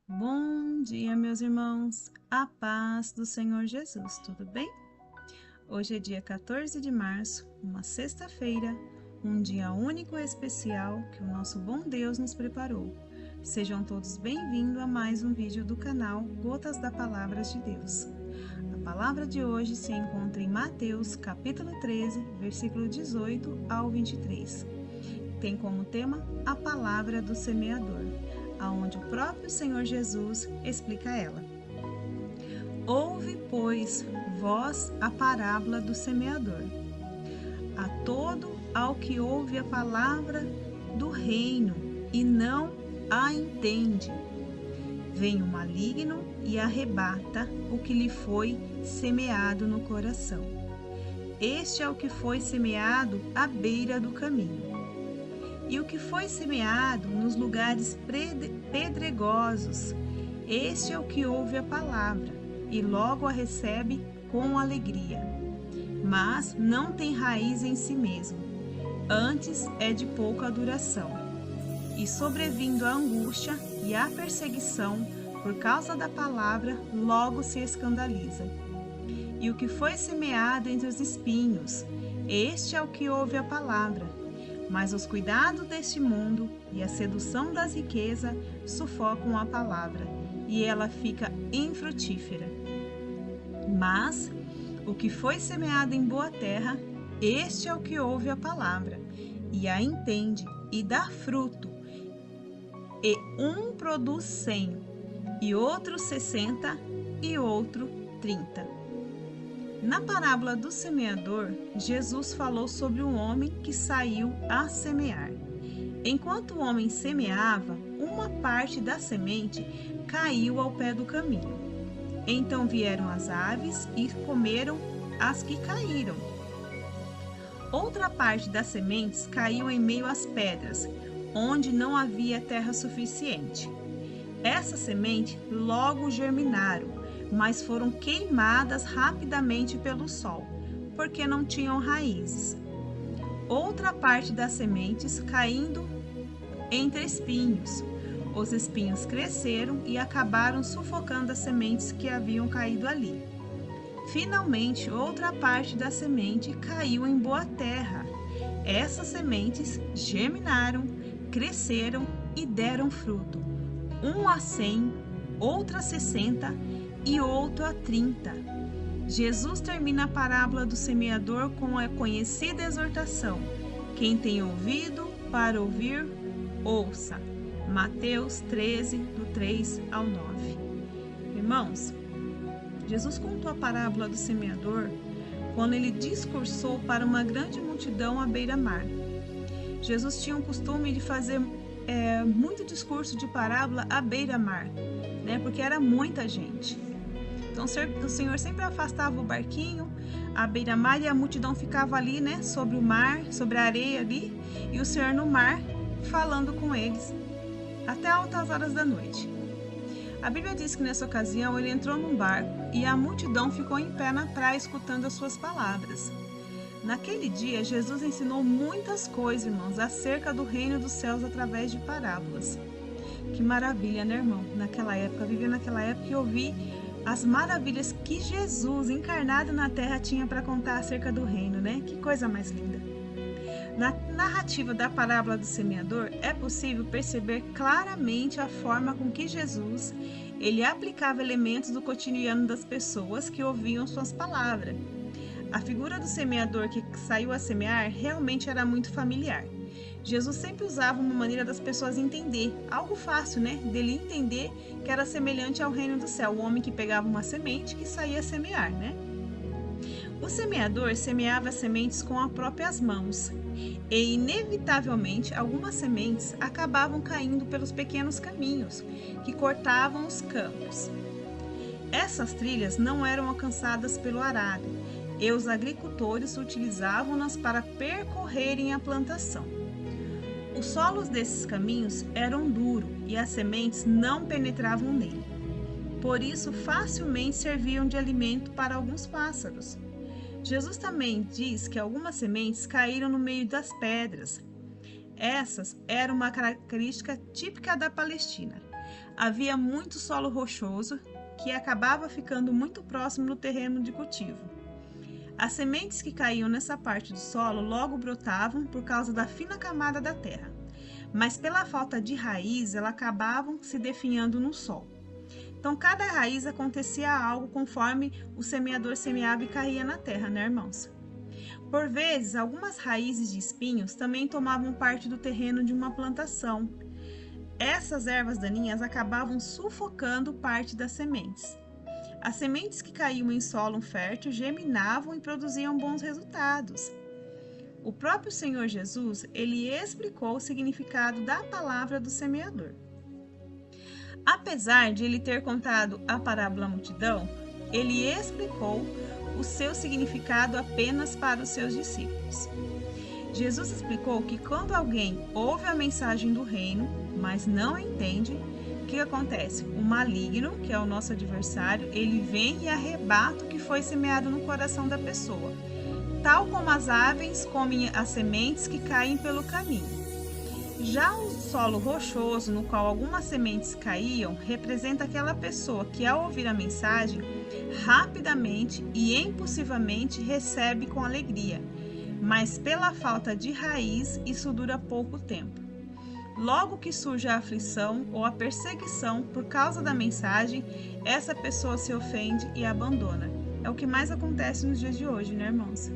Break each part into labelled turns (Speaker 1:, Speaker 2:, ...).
Speaker 1: Bom dia, meus irmãos, a paz do Senhor Jesus, tudo bem? Hoje é dia 14 de março, uma sexta-feira, um dia único e especial que o nosso bom Deus nos preparou. Sejam todos bem-vindos a mais um vídeo do canal Gotas da Palavra de Deus. A palavra de hoje se encontra em Mateus, capítulo 13, versículo 18 ao 23. Tem como tema a palavra do semeador, aonde o próprio Senhor Jesus explica ela. Ouve, pois, vós a parábola do semeador. A todo ao que ouve a palavra do reino e não a entende, vem o maligno e arrebata o que lhe foi semeado no coração. Este é o que foi semeado à beira do caminho. E o que foi semeado nos lugares pedregosos, este é o que ouve a palavra e logo a recebe com alegria. Mas não tem raiz em si mesmo, antes é de pouca duração. E sobrevindo a angústia e a perseguição por causa da palavra, logo se escandaliza. E o que foi semeado entre os espinhos, este é o que ouve a palavra. Mas os cuidados deste mundo e a sedução das riquezas sufocam a palavra, e ela fica infrutífera. Mas o que foi semeado em boa terra, este é o que ouve a palavra, e a entende, e dá fruto. E um produz 100, e outro 60, e outro 30. Na parábola do semeador, Jesus falou sobre um homem que saiu a semear. Enquanto o homem semeava, uma parte da semente caiu ao pé do caminho. Então vieram as aves e comeram as que caíram. Outra parte das sementes caiu em meio às pedras, onde não havia terra suficiente. Essas sementes logo germinaram, mas foram queimadas rapidamente pelo sol, porque não tinham raízes. Outra parte das sementes caindo entre espinhos. Os espinhos cresceram e acabaram sufocando as sementes que haviam caído ali. Finalmente, outra parte da semente caiu em boa terra. Essas sementes germinaram, cresceram e deram fruto, um a 100, outro a 60 e outro a 30. Jesus termina a parábola do semeador com a conhecida exortação: quem tem ouvido para ouvir, ouça. Mateus 13, do 3 ao 9. Irmãos, Jesus contou a parábola do semeador quando ele discursou para uma grande multidão à beira-mar. Jesus tinha o costume de fazer muito discurso de parábola à beira-mar, né? Porque era muita gente. Então o Senhor sempre afastava o barquinho à beira-mar e a multidão ficava ali, né? Sobre o mar, sobre a areia ali, e o Senhor no mar falando com eles até altas horas da noite. A Bíblia diz que nessa ocasião ele entrou num barco e a multidão ficou em pé na praia escutando as suas palavras. Naquele dia, Jesus ensinou muitas coisas, irmãos, acerca do reino dos céus através de parábolas. Que maravilha, né, irmão? Vivia naquela época e ouvi as maravilhas que Jesus, encarnado na terra, tinha para contar acerca do reino, né? Que coisa mais linda. Na narrativa da parábola do semeador, é possível perceber claramente a forma com que Jesus ele aplicava elementos do cotidiano das pessoas que ouviam suas palavras. A figura do semeador que saiu a semear realmente era muito familiar. Jesus sempre usava uma maneira das pessoas entender, algo fácil, né? Dele entender que era semelhante ao reino do céu, o homem que pegava uma semente que saía a semear, né? O semeador semeava as sementes com as próprias mãos e, inevitavelmente, algumas sementes acabavam caindo pelos pequenos caminhos que cortavam os campos. Essas trilhas não eram alcançadas pelo arado e os agricultores utilizavam-nas para percorrerem a plantação. Os solos desses caminhos eram duros e as sementes não penetravam nele. Por isso, facilmente serviam de alimento para alguns pássaros. Jesus também diz que algumas sementes caíram no meio das pedras. Essas eram uma característica típica da Palestina. havia muito solo rochoso que acabava ficando muito próximo do terreno de cultivo. As sementes que caíam nessa parte do solo logo brotavam por causa da fina camada da terra, mas pela falta de raiz elas acabavam se definhando no solo. Então, cada raiz acontecia algo conforme o semeador semeava e caía na terra, né, irmãos? Por vezes, algumas raízes de espinhos também tomavam parte do terreno de uma plantação. Essas ervas daninhas acabavam sufocando parte das sementes. As sementes que caíam em solo fértil germinavam e produziam bons resultados. O próprio Senhor Jesus, ele explicou o significado da palavra do semeador. Apesar de ele ter contado a parábola à multidão, ele explicou o seu significado apenas para os seus discípulos. Jesus explicou que quando alguém ouve a mensagem do reino, mas não entende, o que acontece? O maligno, que é o nosso adversário, ele vem e arrebata o que foi semeado no coração da pessoa, tal como as aves comem as sementes que caem pelo caminho. Já o solo rochoso, no qual algumas sementes caíam, representa aquela pessoa que, ao ouvir a mensagem, rapidamente e impulsivamente recebe com alegria, mas pela falta de raiz, isso dura pouco tempo. Logo que surge a aflição ou a perseguição por causa da mensagem, essa pessoa se ofende e abandona. É o que mais acontece nos dias de hoje, né, irmãos?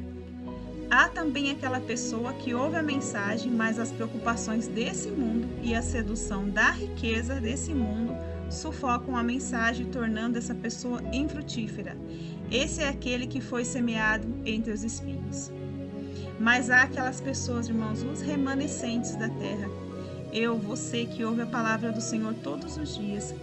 Speaker 1: Há também aquela pessoa que ouve a mensagem, mas as preocupações desse mundo e a sedução da riqueza desse mundo sufocam a mensagem, tornando essa pessoa infrutífera. Esse é aquele que foi semeado entre os espinhos. Mas há aquelas pessoas, irmãos, os remanescentes da terra. Você que ouve a palavra do Senhor todos os dias.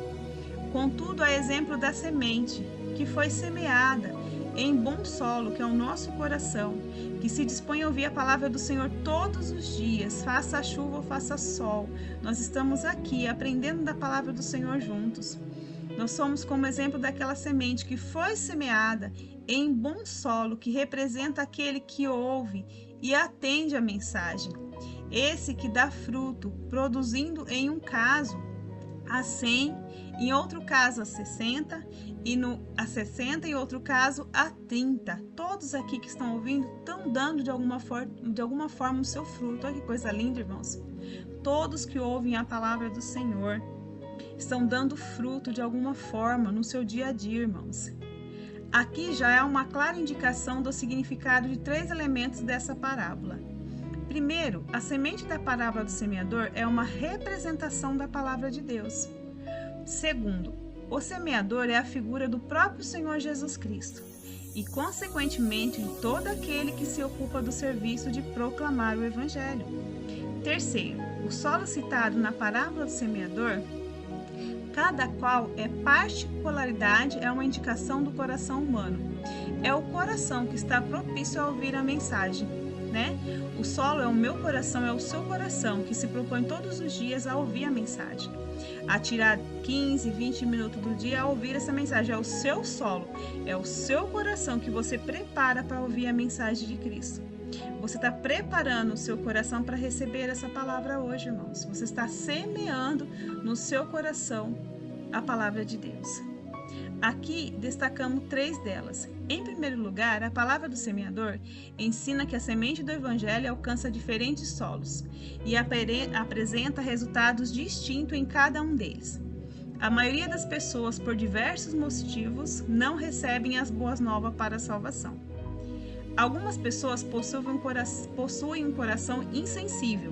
Speaker 1: Contudo, há exemplo da semente que foi semeada em bom solo, que é o nosso coração, que se dispõe a ouvir a palavra do Senhor todos os dias, faça chuva ou faça sol. Nós estamos aqui aprendendo da palavra do Senhor juntos. Nós somos como exemplo daquela semente que foi semeada em bom solo, que representa aquele que ouve e atende a mensagem. Esse que dá fruto, produzindo em um caso a 100, em outro caso a 60, a 60 e outro caso a 30. Todos aqui que estão ouvindo estão dando de alguma forma o seu fruto. Olha que coisa linda, irmãos. Todos que ouvem a palavra do Senhor estão dando fruto de alguma forma no seu dia a dia, irmãos. Aqui já é uma clara indicação do significado de 3 elementos dessa parábola. Primeiro, a semente da parábola do semeador é uma representação da palavra de Deus. Segundo, o semeador é a figura do próprio Senhor Jesus Cristo e, consequentemente, de todo aquele que se ocupa do serviço de proclamar o Evangelho. Terceiro, o solo citado na parábola do semeador, cada qual é particularidade, é uma indicação do coração humano. É o coração que está propício a ouvir a mensagem, né? O solo é o meu coração, é o seu coração que se propõe todos os dias a ouvir a mensagem, a tirar 15, 20 minutos do dia a ouvir essa mensagem. É o seu solo, é o seu coração que você prepara para ouvir a mensagem de Cristo. Você está preparando o seu coração para receber essa palavra hoje, irmãos. Você está semeando no seu coração a palavra de Deus. Aqui destacamos 3 delas. Em primeiro lugar, a palavra do semeador ensina que a semente do Evangelho alcança diferentes solos e apresenta resultados distintos em cada um deles. A maioria das pessoas, por diversos motivos, não recebem as boas novas para a salvação. Algumas pessoas possuem um coração insensível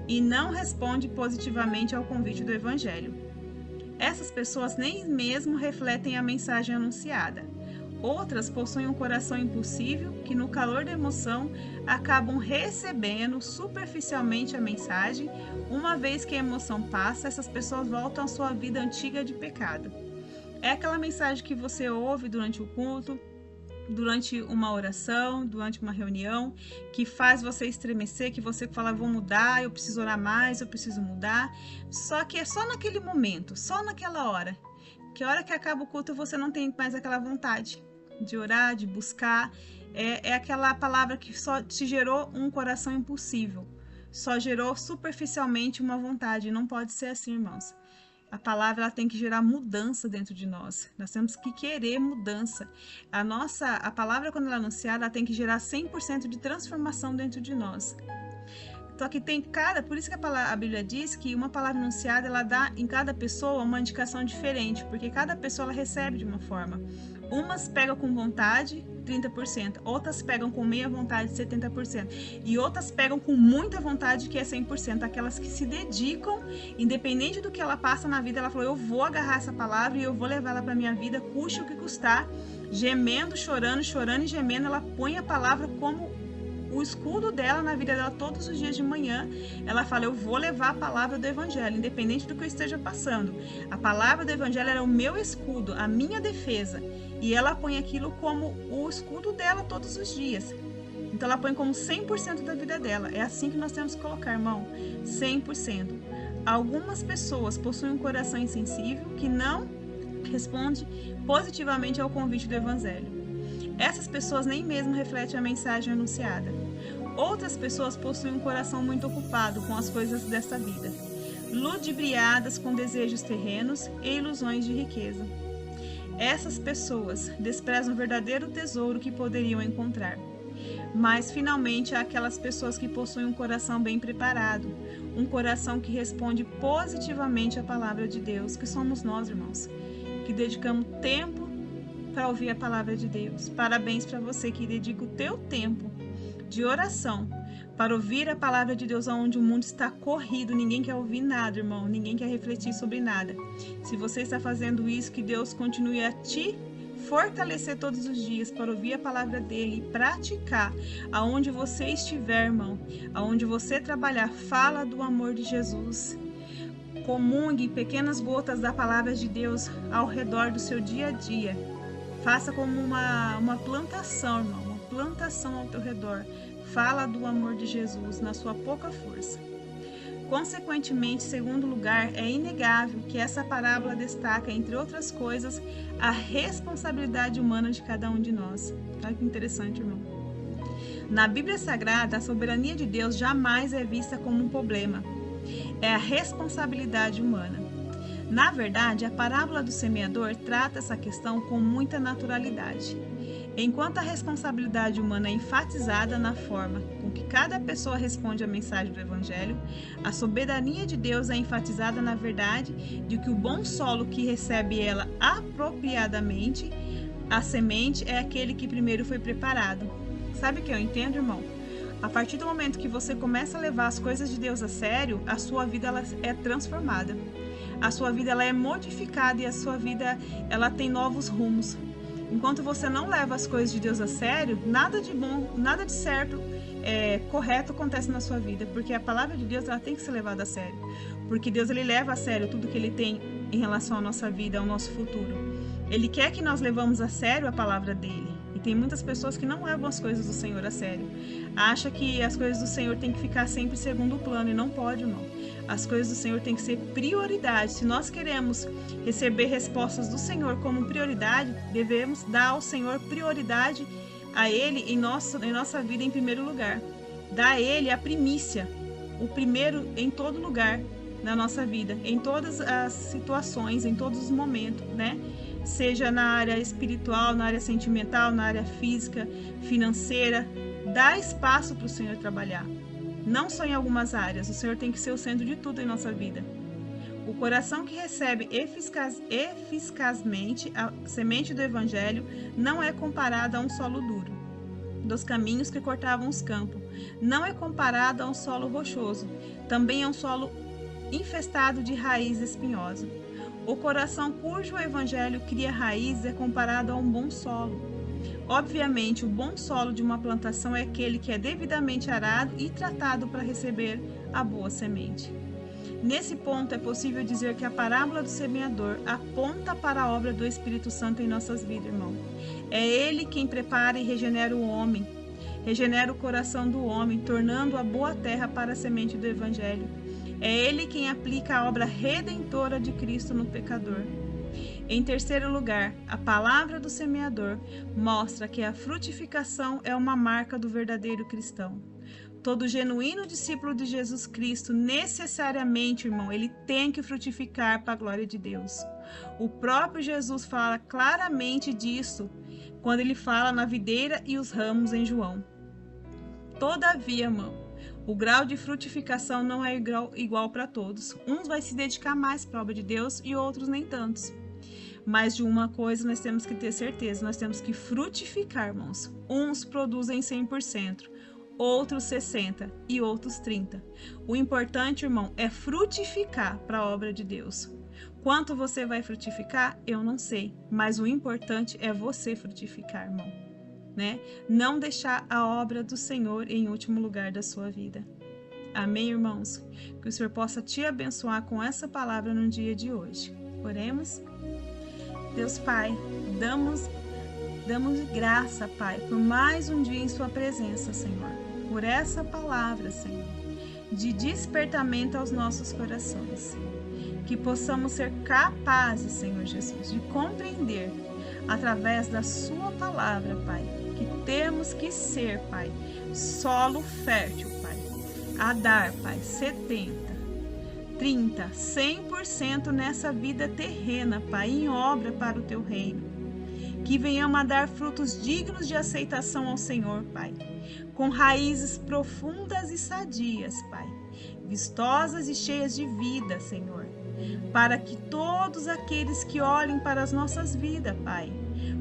Speaker 1: e não respondem positivamente ao convite do Evangelho. Essas pessoas nem mesmo refletem a mensagem anunciada. Outras possuem um coração impulsivo que, no calor da emoção, acabam recebendo superficialmente a mensagem. Uma vez que a emoção passa, essas pessoas voltam à sua vida antiga de pecado. É aquela mensagem que você ouve durante o culto, durante uma oração, durante uma reunião, que faz você estremecer, que você fala, vou mudar, eu preciso orar mais, eu preciso mudar. Só que é só naquele momento, só naquela hora. Que a hora que acaba o culto você não tem mais aquela vontade de orar, de buscar. É aquela palavra que só te gerou um coração impulsivo. Só gerou superficialmente uma vontade. Não pode ser assim, irmãos. A palavra ela tem que gerar mudança dentro de nós. Nós temos que querer mudança. A palavra, quando ela é anunciada, ela tem que gerar 100% de transformação dentro de nós. Só que por isso que a Bíblia diz que uma palavra anunciada, ela dá em cada pessoa uma indicação diferente, porque cada pessoa ela recebe de uma forma. Umas pegam com vontade, 30%, outras pegam com meia vontade, 70%, e outras pegam com muita vontade, que é 100%, aquelas que se dedicam, independente do que ela passa na vida, ela falou, eu vou agarrar essa palavra e eu vou levar ela para minha vida, custe o que custar, gemendo, chorando e gemendo, ela põe a palavra como o escudo dela na vida dela todos os dias de manhã. Ela fala, eu vou levar a palavra do evangelho, independente do que eu esteja passando. A palavra do evangelho era o meu escudo, a minha defesa. E ela põe aquilo como o escudo dela todos os dias. Então ela põe como 100% da vida dela. É assim que nós temos que colocar, irmão, 100%. Algumas pessoas possuem um coração insensível que não responde positivamente ao convite do evangelho. Essas pessoas nem mesmo refletem a mensagem anunciada. Outras pessoas possuem um coração muito ocupado com as coisas desta vida, ludibriadas com desejos terrenos e ilusões de riqueza. Essas pessoas desprezam o verdadeiro tesouro que poderiam encontrar. Mas, finalmente, há aquelas pessoas que possuem um coração bem preparado, um coração que responde positivamente à palavra de Deus, que somos nós, irmãos, que dedicamos tempo para ouvir a palavra de Deus. Parabéns para você que dedica o teu tempo de oração para ouvir a palavra de Deus, onde o mundo está corrido, ninguém quer ouvir nada, irmão, ninguém quer refletir sobre nada. Se você está fazendo isso, que Deus continue a te fortalecer todos os dias para ouvir a palavra dele e praticar. Aonde você estiver, irmão, aonde você trabalhar, fala do amor de Jesus. Comungue pequenas gotas da palavra de Deus ao redor do seu dia a dia. Faça como uma plantação, irmão, uma plantação ao teu redor. Fala do amor de Jesus na sua pouca força. Consequentemente, em segundo lugar, é inegável que essa parábola destaca, entre outras coisas, a responsabilidade humana de cada um de nós. Olha que interessante, irmão. Na Bíblia Sagrada, a soberania de Deus jamais é vista como um problema. É a responsabilidade humana. Na verdade, a parábola do semeador trata essa questão com muita naturalidade. Enquanto a responsabilidade humana é enfatizada na forma com que cada pessoa responde à mensagem do Evangelho, a soberania de Deus é enfatizada na verdade de que o bom solo que recebe ela apropriadamente, a semente, é aquele que primeiro foi preparado. Sabe o que eu entendo, irmão? A partir do momento que você começa a levar as coisas de Deus a sério, a sua vida ela é transformada. A sua vida ela é modificada e a sua vida ela tem novos rumos. Enquanto você não leva as coisas de Deus a sério, nada de bom, nada de certo, correto acontece na sua vida, porque a palavra de Deus ela tem que ser levada a sério, porque Deus ele leva a sério tudo que ele tem em relação à nossa vida, ao nosso futuro. Ele quer que nós levamos a sério a palavra dele. E tem muitas pessoas que não levam as coisas do Senhor a sério. Acha que as coisas do Senhor têm que ficar sempre em segundo plano, e não pode, não. As coisas do Senhor têm que ser prioridade. Se nós queremos receber respostas do Senhor como prioridade, devemos dar ao Senhor prioridade a Ele em nossa vida em primeiro lugar. Dar a Ele a primícia, o primeiro em todo lugar na nossa vida, em todas as situações, em todos os momentos, né? Seja na área espiritual, na área sentimental, na área física, financeira, dá espaço para o Senhor trabalhar. Não só em algumas áreas, o Senhor tem que ser o centro de tudo em nossa vida. O coração que recebe eficazmente a semente do Evangelho não é comparado a um solo duro, dos caminhos que cortavam os campos. Não é comparado a um solo rochoso, também é um solo infestado de raiz espinhosa. O coração cujo evangelho cria raízes é comparado a um bom solo. Obviamente, o bom solo de uma plantação é aquele que é devidamente arado e tratado para receber a boa semente. Nesse ponto, é possível dizer que a parábola do semeador aponta para a obra do Espírito Santo em nossas vidas, irmão. É ele quem prepara e regenera o homem, regenera o coração do homem, tornando a boa terra para a semente do evangelho. É ele quem aplica a obra redentora de Cristo no pecador. Em terceiro lugar, a palavra do semeador mostra que a frutificação é uma marca do verdadeiro cristão. Todo genuíno discípulo de Jesus Cristo, necessariamente, irmão, ele tem que frutificar para a glória de Deus. O próprio Jesus fala claramente disso quando ele fala na videira e os ramos em João. Todavia, irmão, o grau de frutificação não é igual para todos. Uns vai se dedicar mais para a obra de Deus e outros nem tantos. Mas de uma coisa nós temos que ter certeza, nós temos que frutificar, irmãos. Uns produzem 100%, outros 60% e outros 30%. O importante, irmão, é frutificar para a obra de Deus. Quanto você vai frutificar, eu não sei, mas o importante é você frutificar, irmão, né? Não deixar a obra do Senhor em último lugar da sua vida. Amém, irmãos? Que o Senhor possa te abençoar com essa palavra no dia de hoje. Oremos? Deus Pai, damos graça, Pai, por mais um dia em sua presença, Senhor. Por essa palavra, Senhor, de despertamento aos nossos corações. Que possamos ser capazes, Senhor Jesus, de compreender através da sua palavra, Pai, que temos que ser, Pai, solo fértil, Pai, a dar, Pai, 70%, 30%, 100% nessa vida terrena, Pai, em obra para o Teu reino. Que venhamos a dar frutos dignos de aceitação ao Senhor, Pai, com raízes profundas e sadias, Pai, vistosas e cheias de vida, Senhor, para que todos aqueles que olhem para as nossas vidas, Pai,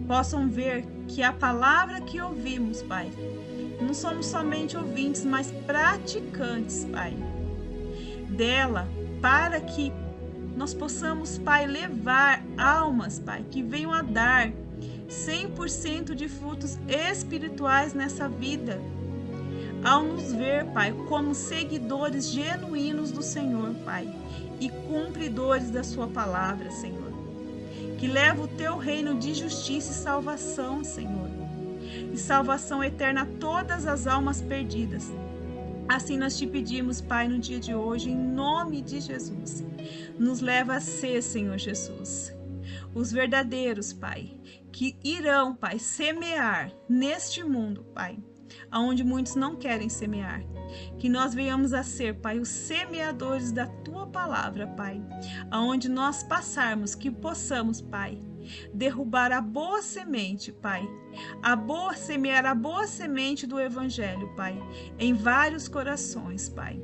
Speaker 1: possam ver que a palavra que ouvimos, Pai, não somos somente ouvintes, mas praticantes, Pai, dela, para que nós possamos, Pai, levar almas, Pai, que venham a dar 100% de frutos espirituais nessa vida, ao nos ver, Pai, como seguidores genuínos do Senhor, Pai, e cumpridores da sua palavra, Senhor, que leva o teu reino de justiça e salvação, Senhor, e salvação eterna a todas as almas perdidas. Assim nós te pedimos, Pai, no dia de hoje, em nome de Jesus, nos leva a ser, Senhor Jesus, os verdadeiros, Pai, que irão, Pai, semear neste mundo, Pai, aonde muitos não querem semear. Que nós venhamos a ser, Pai, os semeadores da Tua palavra, Pai, aonde nós passarmos, que possamos, Pai, derrubar a boa semente, Pai, semear a boa semente do Evangelho, Pai, em vários corações, Pai.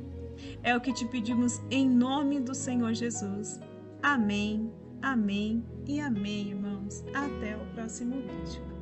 Speaker 1: É o que te pedimos em nome do Senhor Jesus. Amém, amém e amém, irmãos. Até o próximo vídeo.